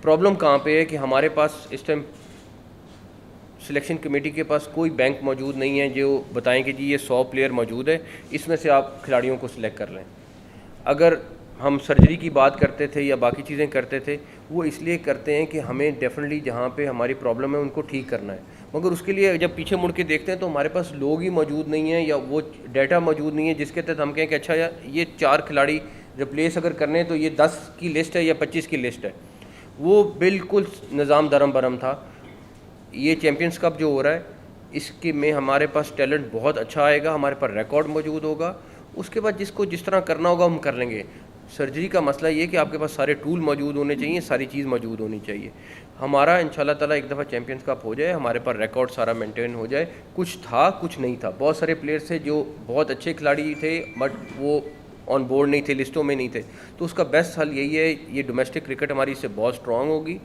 Problem कहाँ पे है कि हमारे पास इस टाइम सिलेक्शन कमेटी के पास कोई बैंक मौजूद नहीं है जो बताएं कि जी ये 100 प्लेयर मौजूद है, इसमें से आप खिलाड़ियों को सिलेक्ट कर लें। अगर हम सर्जरी की बात करते थे या बाकी चीज़ें करते थे, वो इसलिए करते हैं कि हमें डेफिनेटली जहाँ पे हमारी प्रॉब्लम है उनको ठीक करना है, मगर उसके लिए जब पीछे मुड़ के देखते हैं तो हमारे पास लोग ही मौजूद नहीं हैं या वो डाटा मौजूद नहीं है जिसके तहत हम कहें कि अच्छा यार ये 4 खिलाड़ी रिप्लेस अगर करने हैं तो ये 10 की लिस्ट है या 25 की लिस्ट है। वो बिल्कुल निज़ाम दरम बरम था। ये चैम्पियंस कप जो हो रहा है इसके में हमारे पास टैलेंट बहुत अच्छा आएगा, हमारे पास रिकॉर्ड मौजूद होगा, उसके बाद जिसको जिस तरह करना होगा हम कर लेंगे। सर्जरी का मसला ये कि आपके पास सारे टूल मौजूद होने चाहिए, सारी चीज़ मौजूद होनी चाहिए। हमारा इंशाल्लाह ताला एक दफ़ा चैम्पियंस कप हो जाए, हमारे पास रिकॉर्ड सारा मेंटेन हो जाए। कुछ था कुछ नहीं था, बहुत सारे प्लेयर्स थे जो बहुत अच्छे खिलाड़ी थे बट वो ऑन बोर्ड नहीं थे, लिस्टों में नहीं थे, तो उसका बेस्ट हल यही है, ये डोमेस्टिक क्रिकेट हमारी इससे बहुत स्ट्रॉन्ग होगी।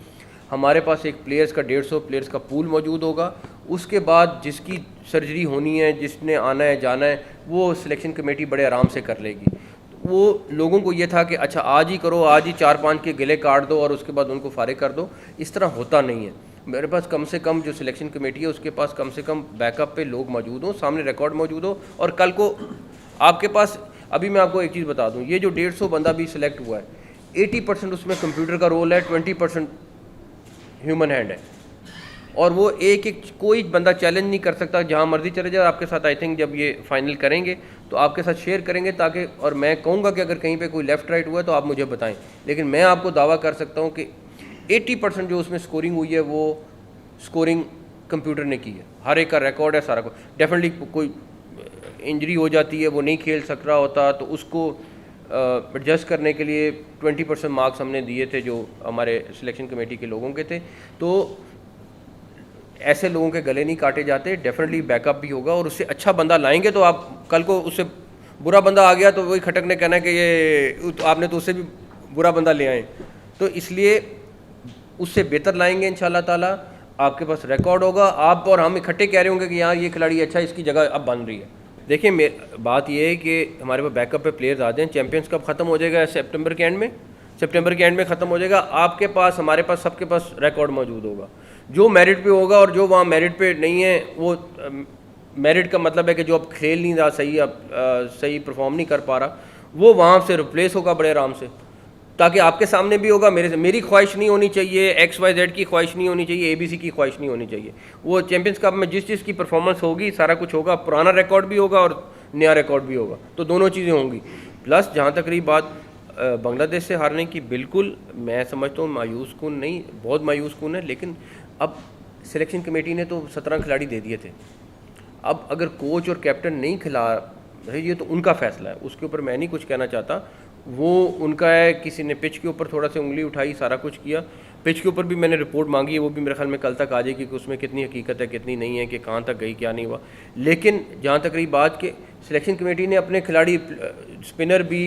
हमारे पास एक प्लेयर्स का 150 प्लेयर्स का पूल मौजूद होगा, उसके बाद जिसकी सर्जरी होनी है, जिसने आना है जाना है, वो सिलेक्शन कमेटी बड़े आराम से कर लेगी। वो लोगों को ये था कि अच्छा आज ही करो, आज ही 4-5 के गिले काट दो और उसके बाद उनको फारिग कर दो, इस तरह होता नहीं है। मेरे पास कम से कम जो सिलेक्शन कमेटी है उसके पास कम से कम बैकअप पे लोग मौजूद हों, सामने रिकॉर्ड मौजूद हो, और कल को आपके पास, अभी मैं आपको एक चीज़ बता दूं, ये जो 150 बंदा भी सिलेक्ट हुआ है 80% उसमें कंप्यूटर का रोल है, 20% ह्यूमन हैंड है, और वो एक एक कोई बंदा चैलेंज नहीं कर सकता, जहाँ मर्जी चले जाए। आपके साथ आई थिंक जब ये फाइनल करेंगे तो आपके साथ शेयर करेंगे ताकि, और मैं कहूँगा कि अगर कहीं पे कोई लेफ़्ट राइट हुआ है तो आप मुझे बताएं, लेकिन मैं आपको दावा कर सकता हूँ कि 80% जो उसमें स्कोरिंग हुई है वो स्कोरिंग कंप्यूटर ने की है। हर एक का रिकॉर्ड है, सारा कुछ। डेफिनेटली कोई इंजरी हो जाती है, वो नहीं खेल सक रहा होता, तो उसको एडजस्ट करने के लिए 20% मार्क्स हमने दिए थे जो हमारे सिलेक्शन कमेटी के लोगों के थे। तो ऐसे लोगों के गले नहीं काटे जाते, डेफिनेटली बैकअप भी होगा, और उससे अच्छा बंदा लाएंगे तो आप कल को उससे बुरा बंदा आ गया तो वही खटकने कहना है कि ये तो आपने तो उससे भी बुरा बंदा ले आए, तो इसलिए उससे बेहतर लाएंगे इंशाल्लाह ताला। आपके पास रिकॉर्ड होगा, आप और हम इकट्ठे कह रहे होंगे कि यार ये खिलाड़ी अच्छा, इसकी जगह अब बन रही है। देखिए बात ये है कि हमारे पास बैकअप पे प्लेयर्स आते हैं। चैम्पियंस कप ख़त्म हो जाएगा सितंबर के एंड में ख़त्म हो जाएगा। आपके पास, हमारे पास, सबके पास रिकॉर्ड मौजूद होगा। जो मेरिट पे होगा और जो वहाँ मेरिट पे नहीं है, वो मेरिट का मतलब है कि जो अब खेल नहीं रहा सही, अब सही परफॉर्म नहीं कर पा रहा, वो वहाँ से रिप्लेस होगा बड़े आराम से, ताकि आपके सामने भी होगा। मेरी ख्वाहिश नहीं होनी चाहिए, XYZ की ख्वाहिश नहीं होनी चाहिए, ABC की ख्वाहिश नहीं होनी चाहिए। वो चैम्पियंस कप में जिस चीज़ की परफॉर्मेंस होगी सारा कुछ होगा, पुराना रिकॉर्ड भी होगा और नया रिकॉर्ड भी होगा, तो दोनों चीज़ें होंगी। प्लस जहाँ तक रही बात बांग्लादेश से हारने की, बिल्कुल मैं समझता हूँ मायूस कुन नहीं, बहुत मायूस कुन है, लेकिन अब सिलेक्शन कमेटी ने तो 17 खिलाड़ी दे दिए थे। अब अगर कोच और कैप्टन नहीं खिला रहे, ये तो उनका फैसला है, उसके ऊपर मैं नहीं कुछ कहना चाहता, वो उनका है। किसी ने पिच के ऊपर थोड़ा सा उंगली उठाई, सारा कुछ किया। पिच के ऊपर भी मैंने रिपोर्ट मांगी है, वो भी मेरे ख्याल में कल तक आ जाएगी कि उसमें कितनी हकीकत है कितनी नहीं है, कि कहाँ तक गई क्या नहीं हुआ। लेकिन जहाँ तक रही बात कि सिलेक्शन कमेटी ने अपने खिलाड़ी, स्पिनर भी,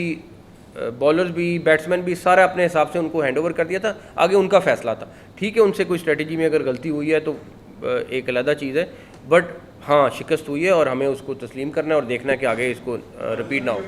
बॉलर्स भी, बैट्समैन भी, सारा अपने हिसाब से उनको हैंड ओवर कर दिया था, आगे उनका फैसला था। ठीक है, उनसे कोई स्ट्रेटजी में अगर गलती हुई है तो एक अलग चीज़ है, बट हाँ शिकस्त हुई है और हमें उसको तस्लीम करना है और देखना है कि आगे इसको रिपीट ना हो।